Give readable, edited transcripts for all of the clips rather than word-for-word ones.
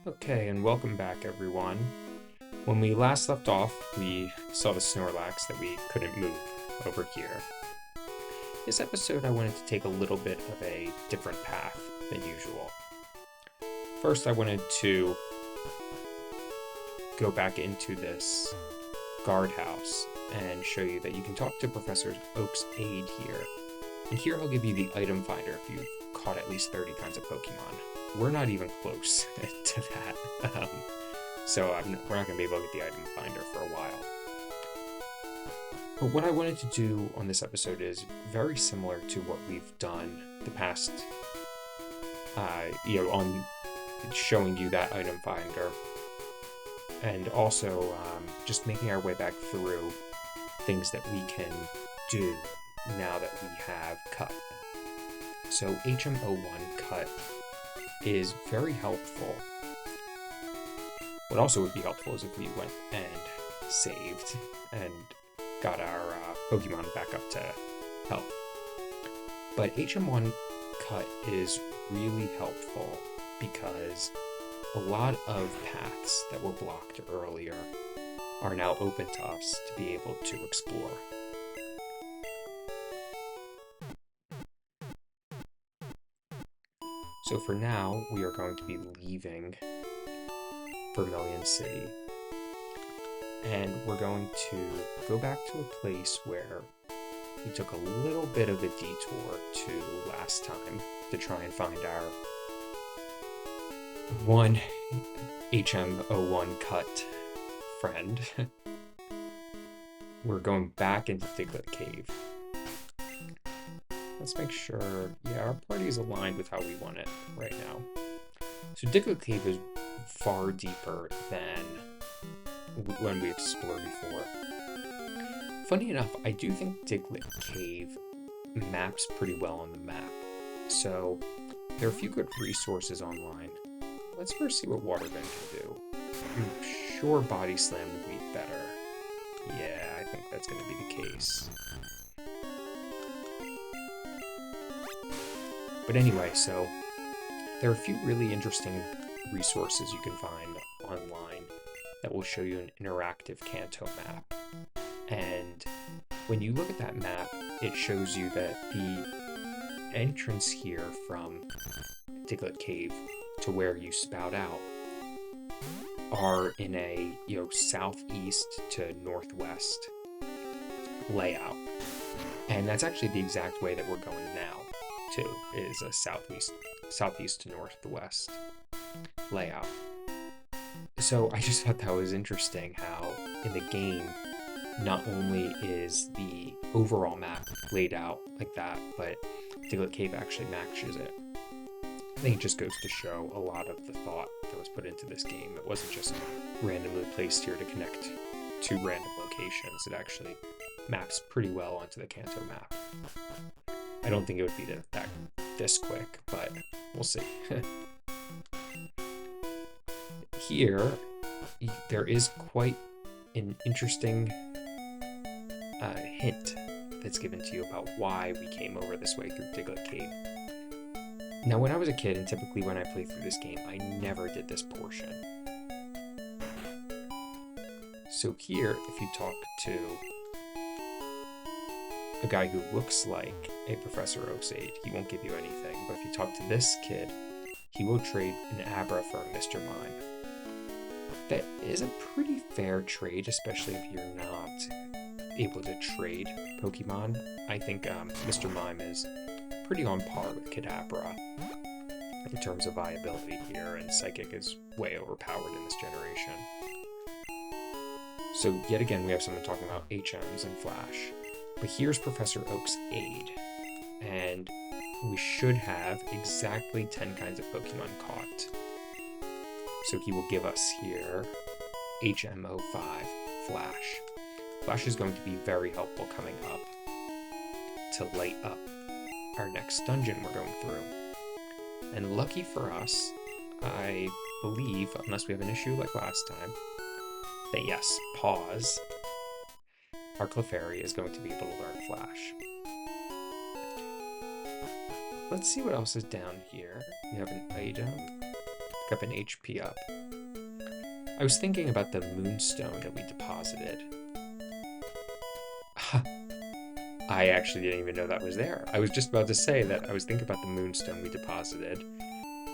Okay, and welcome back, everyone. When we last left off, we saw the Snorlax that we couldn't move over here. This episode, I wanted to take a little bit of a different path than usual. First, I wanted to go back into this guardhouse and show you that you can talk to Professor Oak's aide here. And here I'll give you the item finder if you've caught at least 30 kinds of Pokemon. We're not even close to that. So we're not going to be able to get the item finder for a while. But what I wanted to do on this episode is very similar to what we've done the past, on showing you that item finder. And also just making our way back through things that we can do now that we have cut. So HM01 cut is very helpful. What also would be helpful is if we went and saved and got our Pokemon back up to health. But HM1 cut is really helpful because a lot of paths that were blocked earlier are now open to us to be able to explore. So for now, we are going to be leaving Vermilion City. And we're going to go back to a place where we took a little bit of a detour to last time to try and find our one HM01 cut friend. We're going back into Diglett Cave. Let's make sure, our party is aligned with how we want it right now. So Diglett Cave is far deeper than when we explored before. Funny enough, I do think Diglett Cave maps pretty well on the map. So there are a few good resources online. Let's first see what Waterbend can do. I'm sure Body Slam would be better. Yeah, I think that's going to be the case. But anyway, so there are a few really interesting resources you can find online that will show you an interactive Kanto map. And when you look at that map, it shows you that the entrance here from Diglett Cave to where you spout out are in a southeast to northwest layout. And that's actually the exact way that we're going now too, is a southeast to northwest layout. So I just thought that was interesting how in the game not only is the overall map laid out like that, but Diglett Cave actually matches it. I think it just goes to show a lot of the thought that was put into this game. It wasn't just randomly placed here to connect two random locations. It actually maps pretty well onto the Kanto map. I don't think it would be that this quick, but we'll see. Here, there is quite an interesting hint that's given to you about why we came over this way through Diglett Cave. Now, when I was a kid, and typically when I played through this game, I never did this portion. So here, if you talk to a guy who looks like a Professor Oak's aide, he won't give you anything. But if you talk to this kid, he will trade an Abra for a Mr. Mime. That is a pretty fair trade, especially if you're not able to trade Pokemon. I think Mr. Mime is pretty on par with Kadabra in terms of viability here, and Psychic is way overpowered in this generation. So yet again, we have someone talking about HMs and Flash. But here's Professor Oak's aide, and we should have exactly 10 kinds of Pokemon caught. So he will give us here HM05 Flash. Flash is going to be very helpful coming up to light up our next dungeon we're going through. And lucky for us, I believe, unless we have an issue like last time, that yes, pause, our Clefairy is going to be able to learn Flash. Let's see what else is down here. We have an item. pick up an HP up. I was thinking about the moonstone that we deposited. I actually didn't even know that was there. I was just about to say that I was thinking about the moonstone we deposited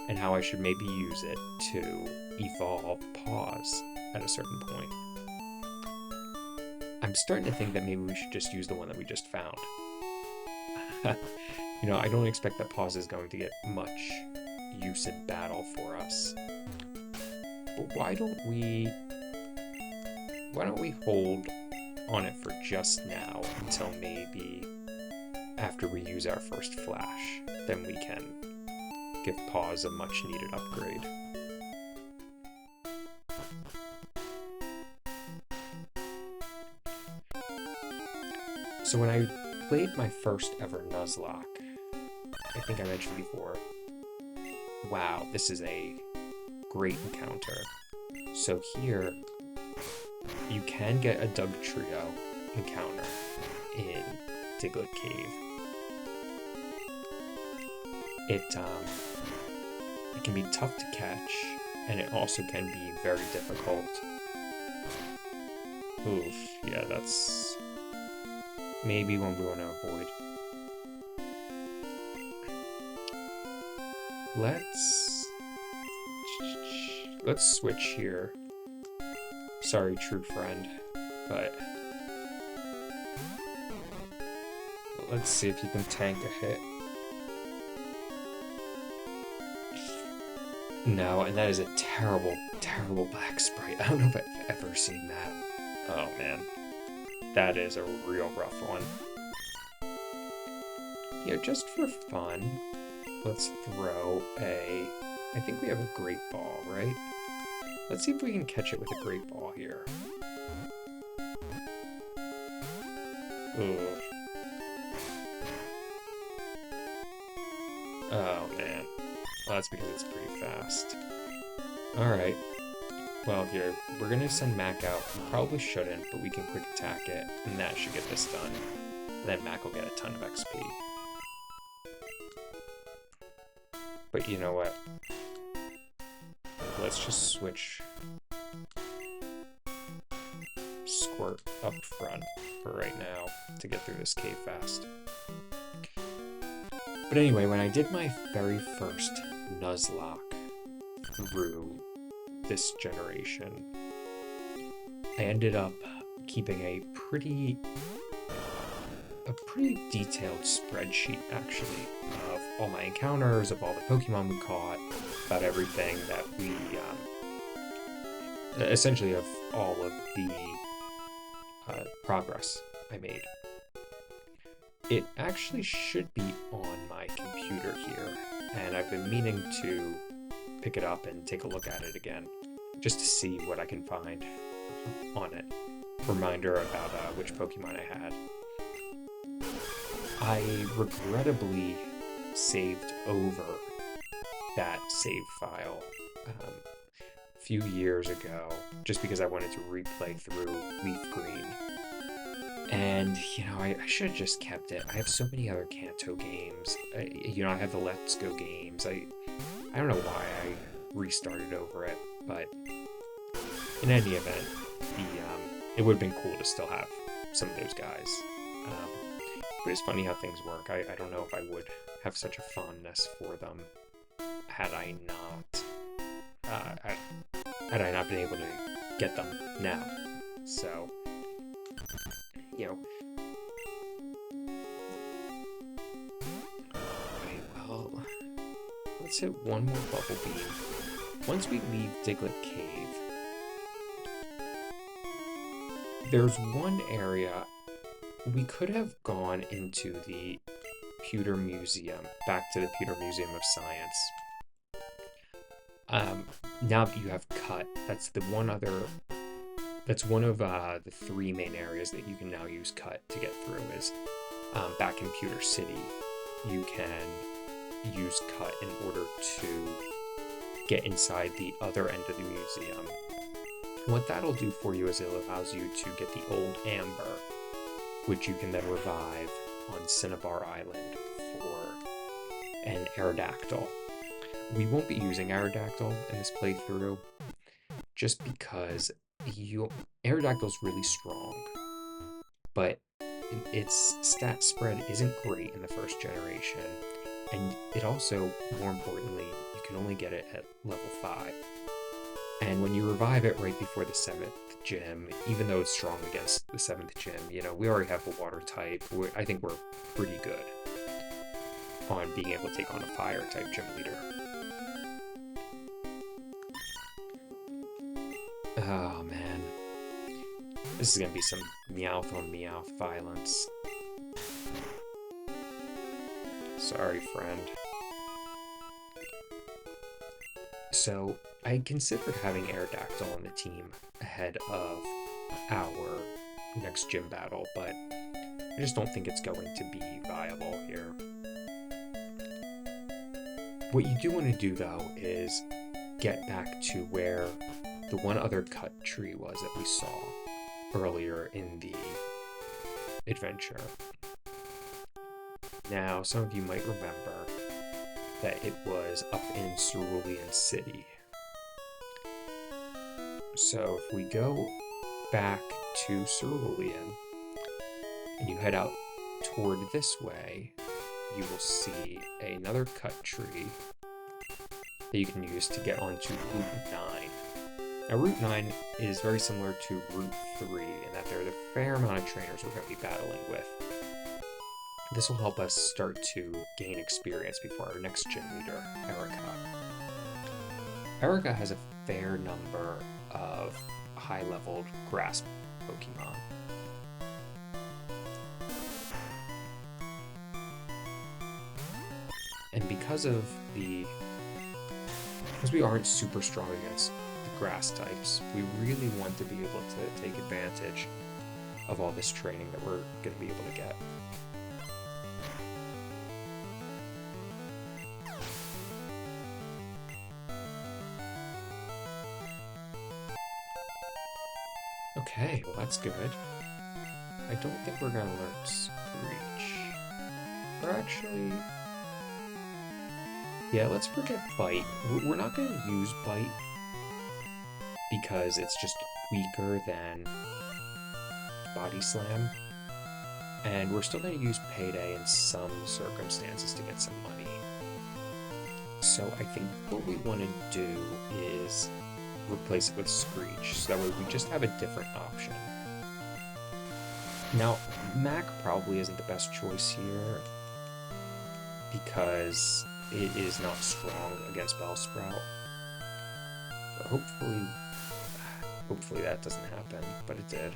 and how I should maybe use it to evolve Pause at a certain point. I'm starting to think that maybe we should just use the one that we just found. You know, I don't expect that Pause is going to get much use in battle for us. But why don't we hold on it for just now until maybe after we use our first flash, then we can give Pause a much needed upgrade. So when I played my first ever Nuzlocke, I think I mentioned before, wow, this is a great encounter. So here, you can get a Doug Trio encounter in Diglett Cave. It can be tough to catch, and it also can be very difficult. Oof, yeah, that's maybe one we want to avoid. Let's switch here. Sorry, true friend, but let's see if you can tank a hit. No, and that is a terrible, terrible black sprite. I don't know if I've ever seen that. Oh man, that is a real rough one. Yeah, just for fun, let's throw I think we have a great ball, right? Let's see if we can catch it with a great ball here. Ooh. Oh man. Well, that's because it's pretty fast. Alright. Well, here, we're gonna send Mac out. We probably shouldn't, but we can quick attack it, and that should get this done. And then Mac will get a ton of XP. But you know what? Let's just switch Squirt up front for right now to get through this cave fast. But anyway, when I did my very first Nuzlocke through this generation, I ended up keeping a pretty detailed spreadsheet, actually, of all my encounters, of all the Pokemon we caught, about everything that we, essentially of all of the progress I made. It actually should be on my computer here, and I've been meaning to pick it up and take a look at it again, just to see what I can find on it. Reminder about which Pokemon I had. I regrettably saved over that save file a few years ago, just because I wanted to replay through Leaf Green. And, you know, I should have just kept it. I have so many other Kanto games. I have the Let's Go games. I don't know why I restarted over it, but in any event, it would have been cool to still have some of those guys. But it's funny how things work. I don't know if I would have such a fondness for them had I not been able to get them now. So, you know. Okay, well, let's hit one more bubble beam. Once we leave Diglett Cave, there's one area we could have gone into the Pewter Museum, back to the Pewter Museum of Science. Now that you have Cut, that's one of the three main areas that you can now use Cut to get through. Is back in Pewter City, you can use Cut in order to get inside the other end of the museum. And what that'll do for you is it allows you to get the old Amber, which you can then revive on Cinnabar Island for an Aerodactyl. We won't be using Aerodactyl in this playthrough, just because Aerodactyl's really strong, but its stat spread isn't great in the first generation, and it also, more importantly, you can only get it at level 5. And when you revive it right before the 7th gym, even though it's strong against the 7th gym, we already have the water type. I think we're pretty good on being able to take on a fire type gym leader. Oh man. This is gonna be some Meowth on Meowth violence. Sorry, friend. So, I considered having Aerodactyl on the team ahead of our next gym battle, but I just don't think it's going to be viable here. What you do want to do, though, is get back to where the one other cut tree was that we saw earlier in the adventure. Now, some of you might remember that it was up in Cerulean City. So if we go back to Cerulean and you head out toward this way, you will see another cut tree that you can use to get onto Route 9. Now, Route 9 is very similar to Route 3 in that there are a fair amount of trainers we're going to be battling with. This will help us start to gain experience before our next gym leader, Erica. Erica has a fair number of high-leveled grass Pokemon. And because we aren't super strong against the grass types, we really want to be able to take advantage of all this training that we're going to be able to get. Okay, well that's good. I don't think we're gonna learn Screech. Or actually... yeah, let's forget Bite. We're not gonna use Bite because it's just weaker than Body Slam. And we're still gonna use Payday in some circumstances to get some money. So I think what we want to do is replace it with Screech, so that way we just have a different option. Now, Mac probably isn't the best choice here, because it is not strong against Bellsprout. But hopefully that doesn't happen, but it did.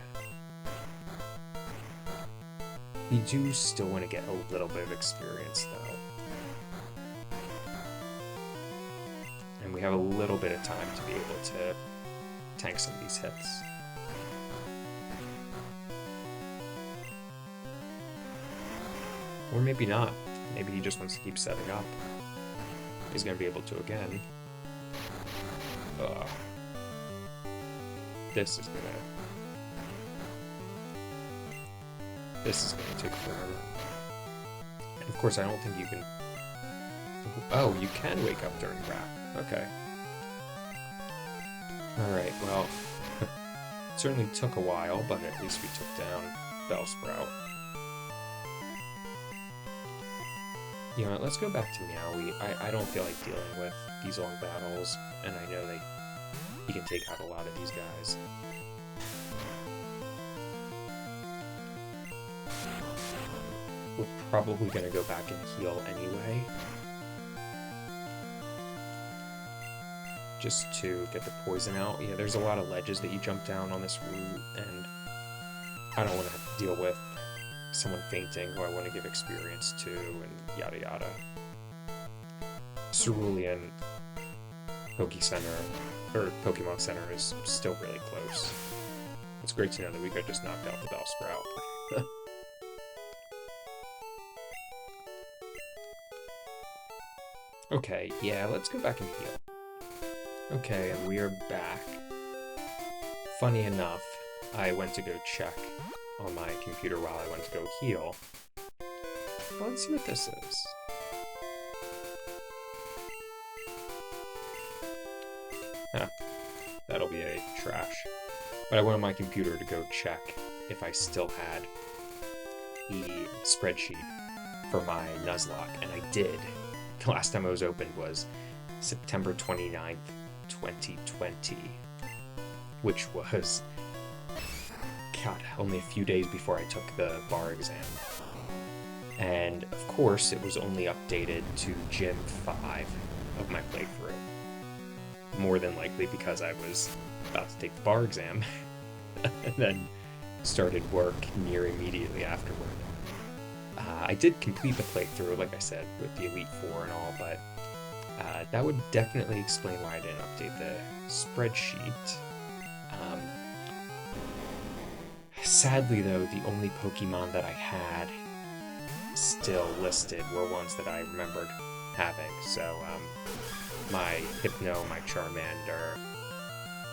We do still want to get a little bit of experience, though. And we have a little bit of time to be able to tank some of these hits. Or maybe not. Maybe he just wants to keep setting up. He's going to be able to again. This is going to take forever. And of course, I don't think you can... oh, you can wake up during wrap. Okay. Alright, well, it certainly took a while, but at least we took down Bellsprout. You know what, let's go back to Meowie. I don't feel like dealing with these long battles, and I know that he can take out a lot of these guys. We're probably going to go back and heal anyway. Just to get the poison out. Yeah, there's a lot of ledges that you jump down on this route, and I don't want to have to deal with someone fainting who I want to give experience to, and yada yada. Cerulean Pokemon Center is still really close. It's great to know that we could just knock out the Bellsprout. Okay, yeah, let's go back and heal. Okay, and we are back. Funny enough, I went to go check on my computer while I went to go heal. Well, let's see what this is. Huh, that'll be a trash. But I went on my computer to go check if I still had the spreadsheet for my Nuzlocke, and I did. The last time it was opened was September 29th, 2020, which was, God, only a few days before I took the bar exam. And of course, it was only updated to Gym 5 of my playthrough. More than likely because I was about to take the bar exam and then started work near immediately afterward. I did complete the playthrough, like I said, with the Elite Four and all, but that would definitely explain why I didn't update the spreadsheet. Sadly, though, the only Pokemon that I had still listed were ones that I remembered having. So, my Hypno, my Charmander,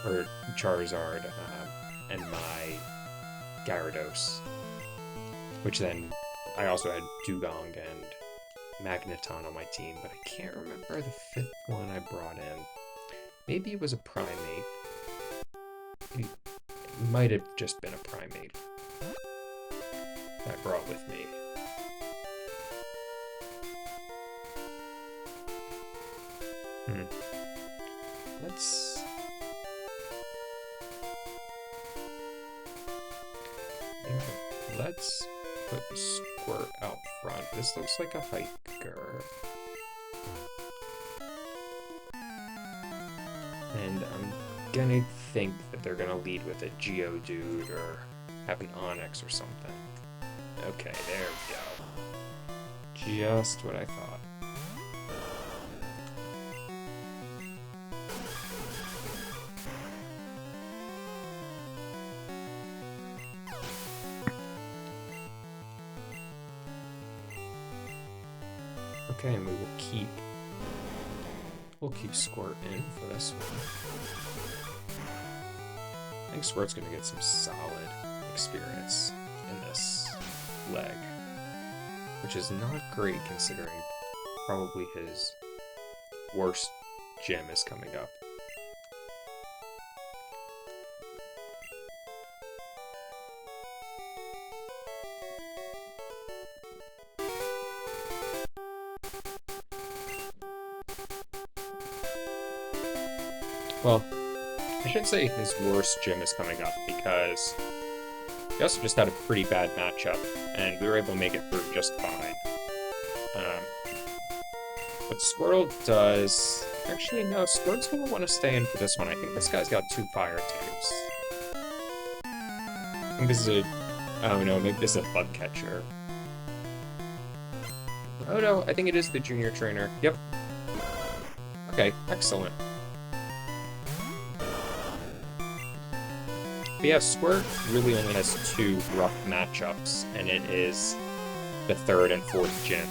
or Charizard, and my Gyarados. Which then, I also had Dugong and Magneton on my team, but I can't remember the fifth one I brought in. Maybe it was a Primate. It might have just been a Primate that I brought with me. Let's put the Squirt out front. This looks like a hiker. And I'm gonna think that they're gonna lead with a Geodude or have an Onix or something. Okay, there we go. Just what I thought. Okay, and we'll keep Squirt in for this one. I think Squirt's gonna get some solid experience in this leg, which is not great considering probably his worst gym is coming up. Well, I should say his worst gym is coming up because he also just had a pretty bad matchup, and we were able to make it through just fine. But Squirtle does... Actually, no, Squirtle's going to want to stay in for this one. I think this guy's got 2 fire types. I think this is a... Oh no, maybe this is a bug catcher. Oh no, I think it is the junior trainer. Yep. Okay, excellent. But yeah, Squirt really only has 2 rough matchups, and it is the 3rd and 4th gym.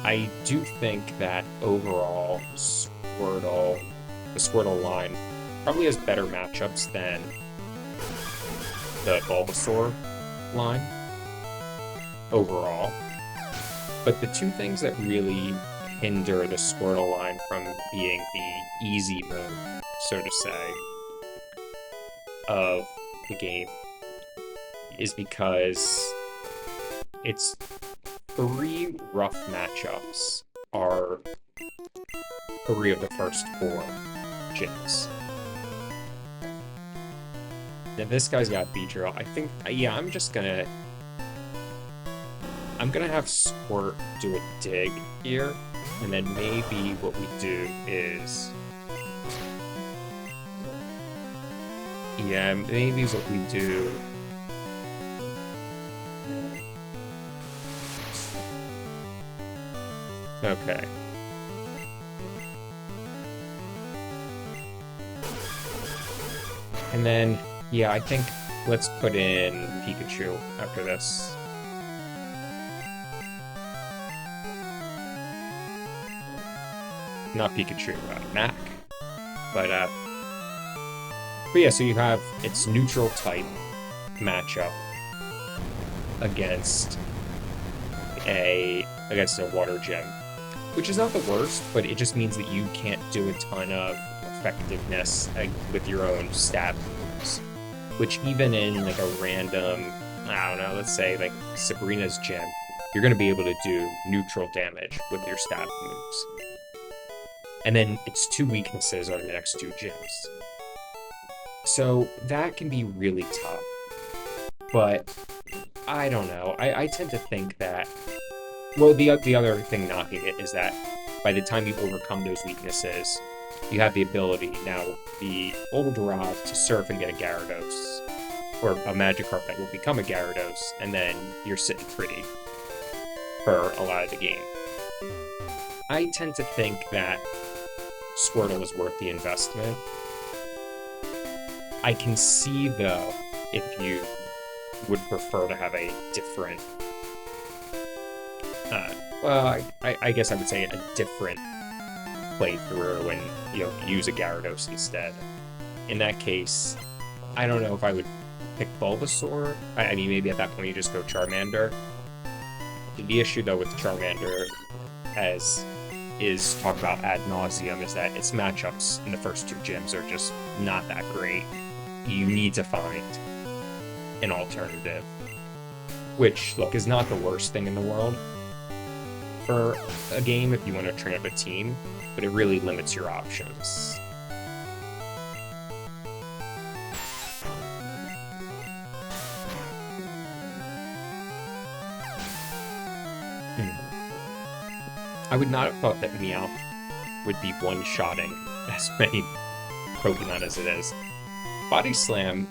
I do think that overall, the Squirtle line probably has better matchups than the Bulbasaur line overall. But the 2 things that really hinder the Squirtle line from being the easy mode, so to say, of the game is because its 3 rough matchups are 3 of the first 4 gyms. Now this guy's got Beedrill. I think, yeah, I'm gonna have Squirt do a dig here, and then maybe what we do is... Yeah, maybe what we do... Okay. And then, yeah, I think let's put in Pikachu after this. Not Pikachu, Mac. But yeah, so you have its neutral type matchup against a water gem, which is not the worst, but it just means that you can't do a ton of effectiveness with your own stab moves, which even in like a random, I don't know, let's say like Sabrina's gym, you're going to be able to do neutral damage with your stab moves. And then it's 2 weaknesses on the next 2 gyms. So that can be really tough. But I don't know. I tend to think that, well, the other thing knocking it is that by the time you overcome those weaknesses, you have the ability now, the old rod, to surf and get a Gyarados, or a Magikarp that will become a Gyarados, and then you're sitting pretty for a lot of the game. I tend to think that Squirtle is worth the investment. I can see, though, if you would prefer to have a different, well, I guess I would say a different playthrough and, use a Gyarados instead. In that case, I don't know if I would pick Bulbasaur. I mean, maybe at that point you just go Charmander. The issue, though, with Charmander, as is talked about ad nauseum, is that its matchups in the first 2 gyms are just not that great. You need to find an alternative, which, look, is not the worst thing in the world for a game if you want to train up a team, but it really limits your options. I would not have thought that Meowth would be one-shotting as many Pokemon as it is. Body Slam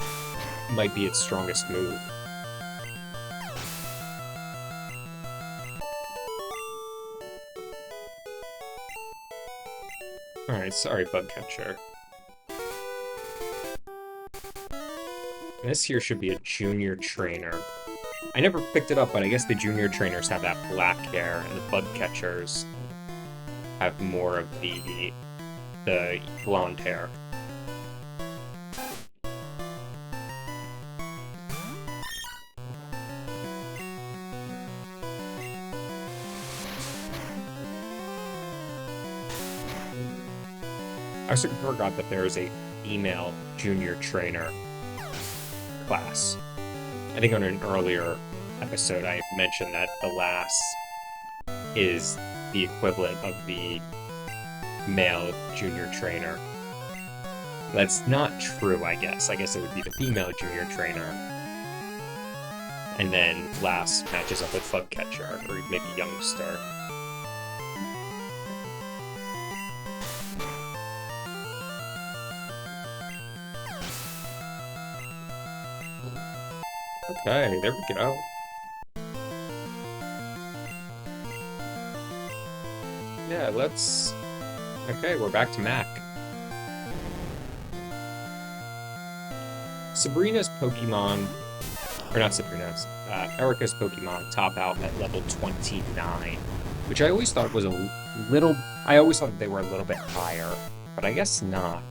might be its strongest move. Alright, sorry, Bugcatcher. This here should be a junior trainer. I never picked it up, but I guess the junior trainers have that black hair, and the Bugcatchers have more of the blonde hair. I also forgot that there is a female junior trainer class. I think on an earlier episode I mentioned that the lass is the equivalent of the male junior trainer. That's not true, I guess. I guess it would be the female junior trainer. And then lass matches up with Bugcatcher, or maybe youngster. Okay, there we go. Yeah, let's... Okay, we're back to Mac. Sabrina's Pokemon... Or not Sabrina's. Erica's Pokemon top out at level 29. Which I always thought was a little... I always thought they were a little bit higher. But I guess not.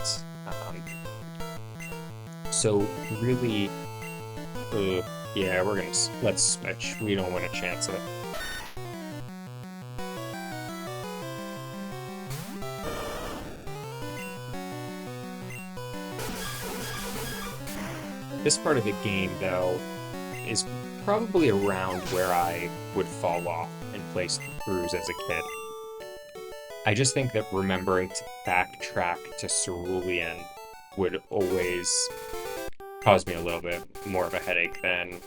So, really... yeah, we're gonna... Let's switch. We don't want to chance it. This part of the game, though, is probably around where I would fall off and play throughs as a kid. I just think that remembering to backtrack to Cerulean would always cause me a little bit more of a headache than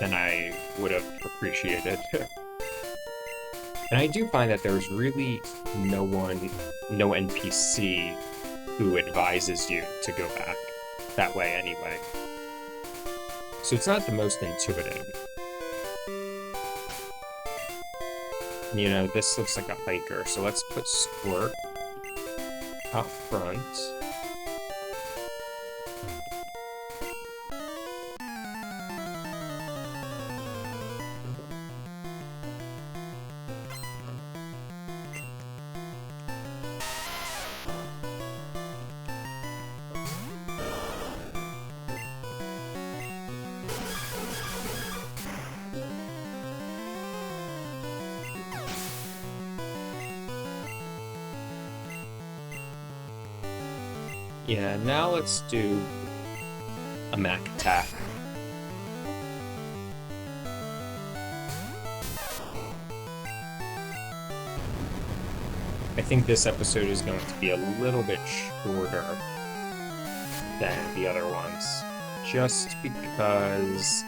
I would have appreciated. And I do find that there's really no NPC who advises you to go back that way anyway. So it's not the most intuitive. You know, this looks like a hiker, so let's put Squirt up front. Yeah, now let's do a Mac attack. I think this episode is going to be a little bit shorter than the other ones, just because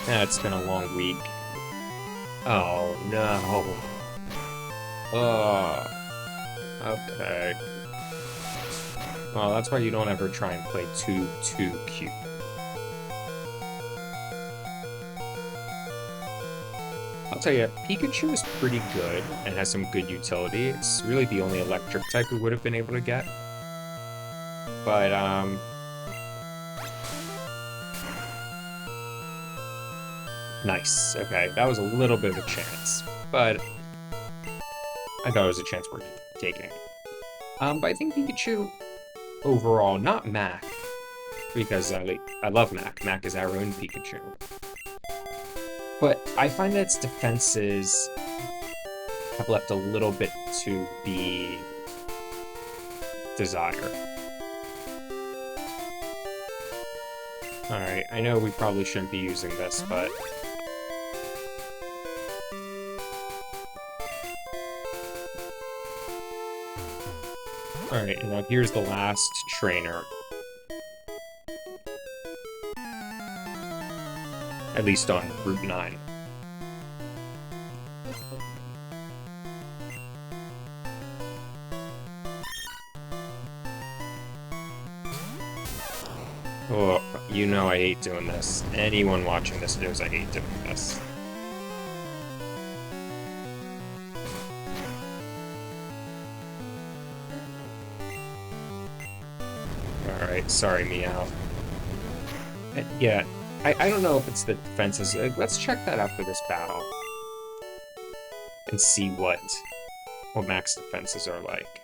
it's been a long week. Oh no. Oh, okay. Well, that's why you don't ever try and play too cute. I'll tell you, Pikachu is pretty good and has some good utility. It's really the only electric type we would have been able to get. But, nice. Okay, that was a little bit of a chance, but I thought it was a chance worth taking. But I think Pikachu, overall, not Mac, because I love Mac. Mac is our own Pikachu. But I find that its defenses have left a little bit to be desired. Alright, I know we probably shouldn't be using this, but... Alright, and now here's the last trainer. At least on Route 9. Oh, you know I hate doing this. Anyone watching this knows I hate doing this. Alright, sorry, Meow. Yeah, I don't know if it's the defenses. Let's check that out for this battle. And see what max defenses are like.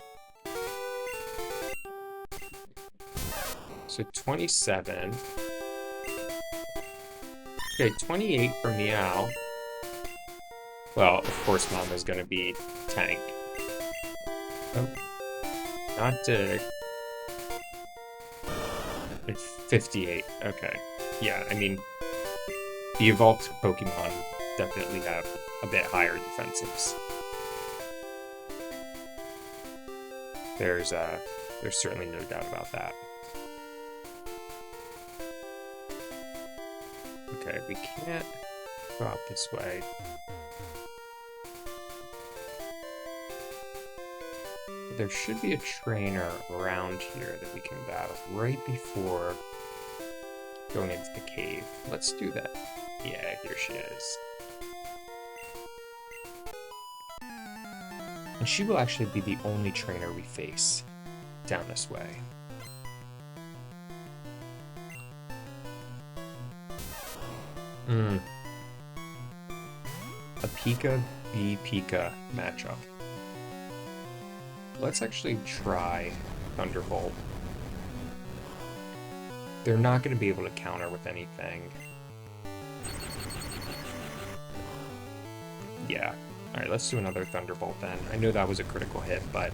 So 27. Okay, 28 for Meow. Well, of course Mama's gonna be tank. Oh, not Dig. And 58, okay. Yeah, I mean, the evolved Pokemon definitely have a bit higher defensives. There's certainly no doubt about that. Okay, we can't go out this way. But there should be a trainer around here that we can battle right before going into the cave. Let's do that. Yeah, here she is. And she will actually be the only trainer we face down this way. A Pika v Pika matchup. Let's actually try Thunderbolt. They're not going to be able to counter with anything. Yeah. Alright, let's do another Thunderbolt then. I know that was a critical hit, but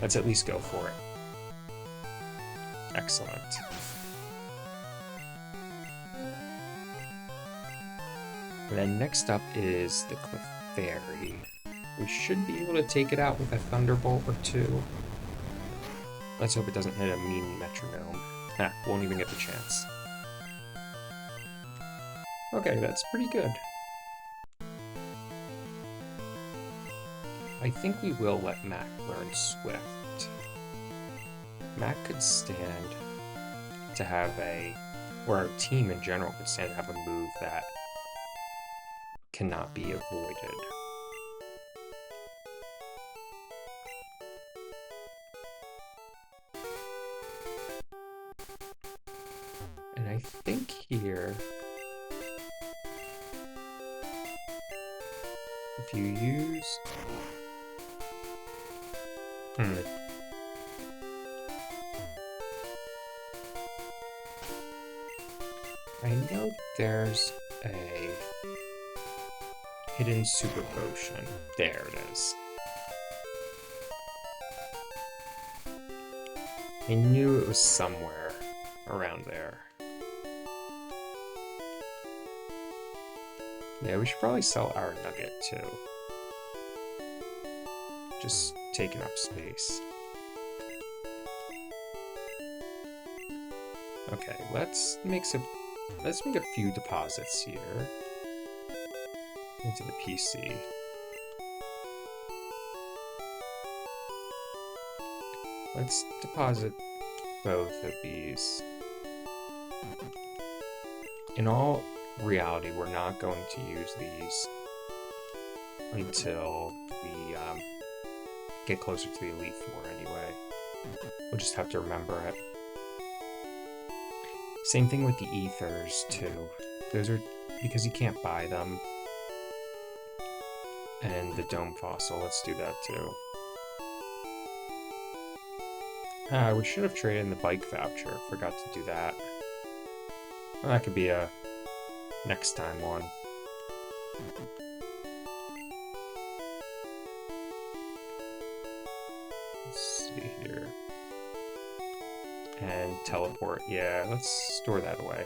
let's at least go for it. Excellent. And then next up is the Clefairy. We should be able to take it out with a Thunderbolt or two. Let's hope it doesn't hit a mean metronome. Won't even get the chance. Okay, that's pretty good. I think we will let Mac learn Swift. Mac could stand to have or our team in general could stand to have a move that cannot be avoided. And I think here, if you use... I know there's a hidden super potion. There it is. I knew it was somewhere around there. Yeah, we should probably sell our nugget too. Just taking up space. Okay, let's make a few deposits here into the PC. Let's deposit both of these. In all reality, we're not going to use these until we get closer to the Elite Four anyway. We'll just have to remember it. Same thing with the ethers too. Those are because you can't buy them. And the dome fossil, let's do that too. We should have traded in the bike voucher. Forgot to do that. Well, that could be a next time one. Let's see here. And teleport. Yeah, let's store that away.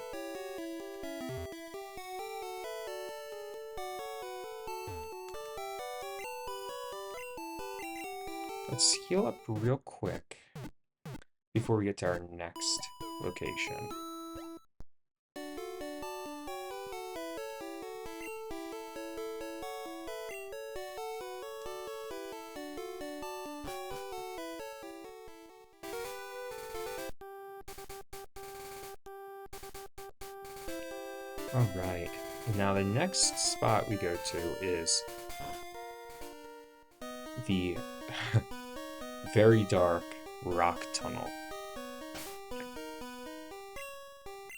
Let's heal up real quick before we get to our next location. Alright, now the next spot we go to is the very dark rock tunnel.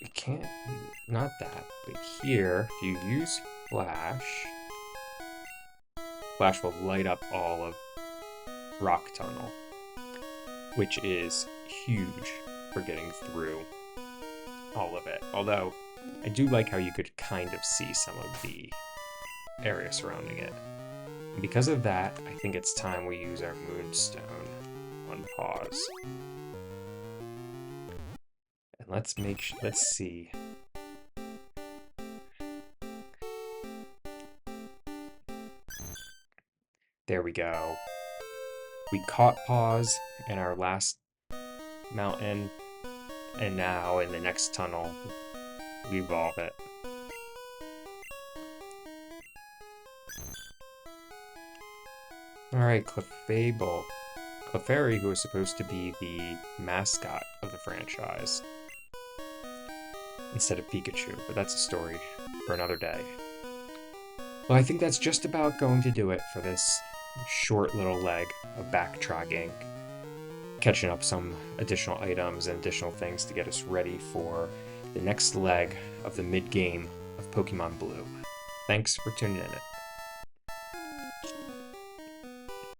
You can't, not that, but here, if you use Flash will light up all of Rock Tunnel, which is huge for getting through all of it. Although, I do like how you could kind of see some of the area surrounding it. And because of that, I think it's time we use our Moonstone on pause. And let's see. There we go. We caught pause in our last mountain, and now in the next tunnel, we evolve it. Alright, Clefairy, who is supposed to be the mascot of the franchise, instead of Pikachu, but that's a story for another day. Well, I think that's just about going to do it for this short little leg of backtracking, catching up some additional items and additional things to get us ready for the next leg of the mid-game of Pokemon Blue. Thanks for tuning in.